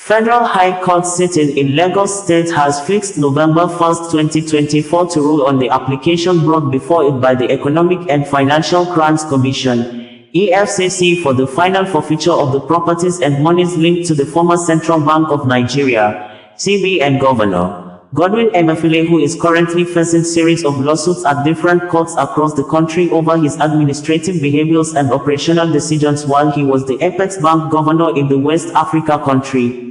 Federal High Court sitting in Lagos State has fixed November 1, 2024 to rule on the application brought before it by the Economic and Financial Crimes Commission, EFCC, for the final forfeiture of the properties and monies linked to the former Central Bank of Nigeria, CBN Governor, Godwin Emefiele, who is currently facing series of lawsuits at different courts across the country over his administrative behaviors and operational decisions while he was the Apex Bank Governor in the West Africa country.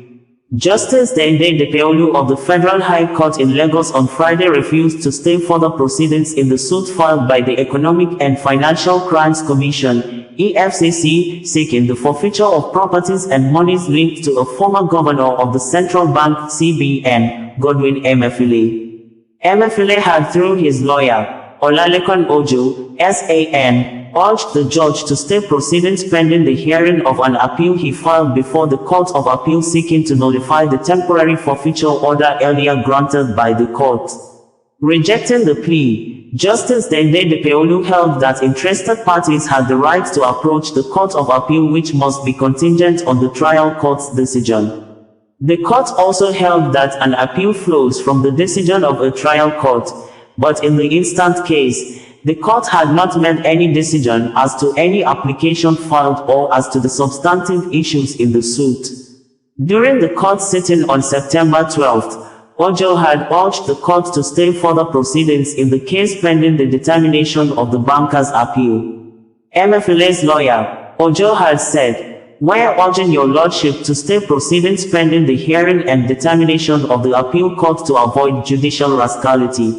Justice Godwin Emefiele of the Federal High Court in Lagos on Friday refused to stay further proceedings in the suit filed by the Economic and Financial Crimes Commission, EFCC, seeking the forfeiture of properties and monies linked to a former governor of the Central Bank, CBN, Godwin Emefiele. Emefiele had, through his lawyer, Olalekan Ojo, SAN, urged the judge to stay proceedings pending the hearing of an appeal he filed before the Court of Appeal seeking to nullify the temporary forfeiture order earlier granted by the court. Rejecting the plea, Justice Godwin Emefiele held that interested parties had the right to approach the Court of Appeal, which must be contingent on the trial court's decision. The court also held that an appeal flows from the decision of a trial court, but in the instant case, the court had not made any decision as to any application filed or as to the substantive issues in the suit. During the court sitting on September 12, Ojo had urged the court to stay further proceedings in the case pending the determination of the banker's appeal. Emefiele's lawyer, Ojo, had said, "We are urging your lordship to stay proceedings pending the hearing and determination of the appeal court to avoid judicial rascality."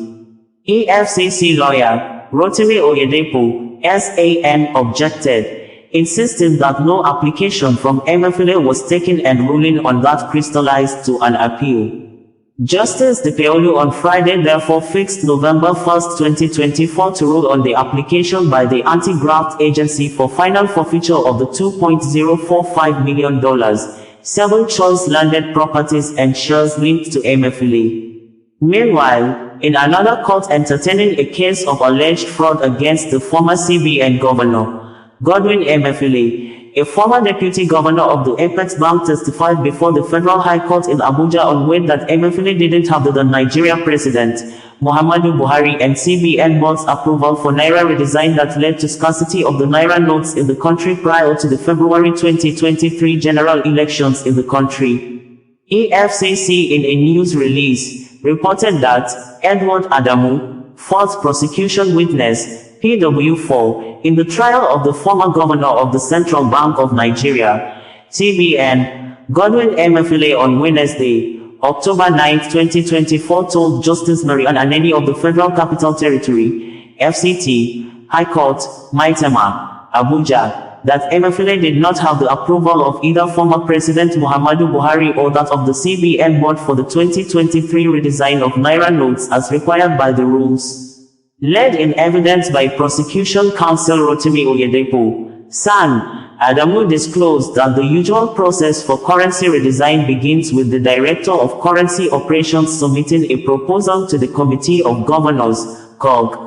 EFCC lawyer Rotimi Oyedepo, SAN, objected, insisting that no application from Emefiele was taken and ruling on that crystallized to an appeal. Justice Emefiele on Friday therefore fixed November 1, 2024 to rule on the application by the anti-graft agency for final forfeiture of the $2.045 million, 7 choice landed properties and shares linked to Emefiele. Meanwhile, in another court entertaining a case of alleged fraud against the former CBN governor, Godwin Emefiele, a former deputy governor of the Apex Bank, testified before the Federal High Court in Abuja on Wednesday that Emefiele didn't have the Nigeria President, Muhammadu Buhari, and CBN board's approval for Naira redesign that led to scarcity of the Naira notes in the country prior to the February 2023 general elections in the country. EFCC, in a news release, reported that Edward Adamu, fourth prosecution witness, PW4, in the trial of the former governor of the Central Bank of Nigeria, CBN, Godwin Emefiele, on Wednesday, October 9, 2024, told Justice Marian Aneni of the Federal Capital Territory, FCT, High Court, Maitama, Abuja, that Emefiele did not have the approval of either former President Muhammadu Buhari or that of the CBN board for the 2023 redesign of Naira notes as required by the rules. Led in evidence by Prosecution Counsel Rotimi Oyedepo, SAN, Adamu disclosed that the usual process for currency redesign begins with the Director of Currency Operations submitting a proposal to the Committee of Governors, COG.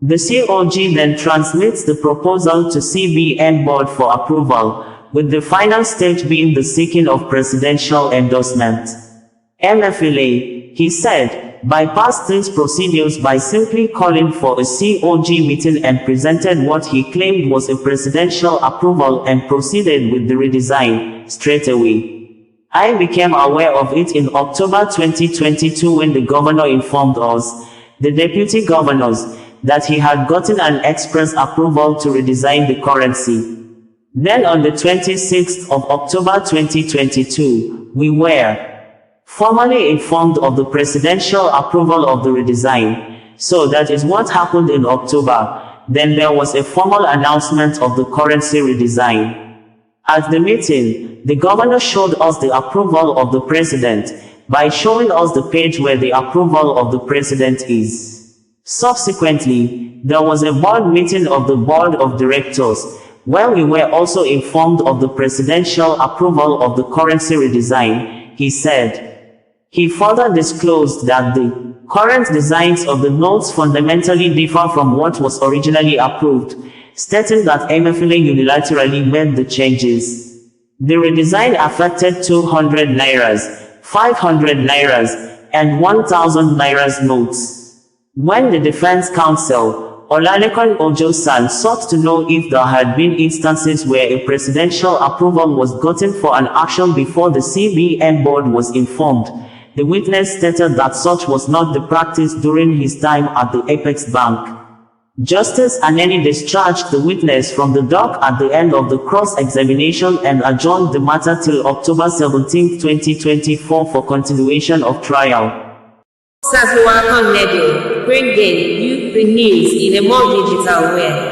The COG then transmits the proposal to CBN board for approval, with the final stage being the seeking of presidential endorsement. Emefiele, he said, bypassed these procedures by simply calling for a COG meeting and presented what he claimed was a presidential approval and proceeded with the redesign straight away. I became aware of it in October 2022 when the governor informed us, the deputy governors, that he had gotten an express approval to redesign the currency. Then on the 26th of October 2022, we were formally informed of the presidential approval of the redesign. So that is what happened in October. Then there was a formal announcement of the currency redesign. At the meeting, the governor showed us the approval of the president by showing us the page where the approval of the president is. Subsequently, there was a board meeting of the board of directors, where we were also informed of the presidential approval of the currency redesign, he said. He further disclosed that the current designs of the notes fundamentally differ from what was originally approved, stating that Emefiele unilaterally made the changes. The redesign affected 200 nairas, 500 nairas, and 1,000 nairas notes. When the Defense Counsel, Olalekan Ojo-san, sought to know if there had been instances where a presidential approval was gotten for an action before the CBN board was informed, the witness stated that such was not the practice during his time at the Apex Bank. Justice Aneni discharged the witness from the dock at the end of the cross-examination and adjourned the matter till October 17, 2024 for continuation of trial. Bringing you the news in a more digital way.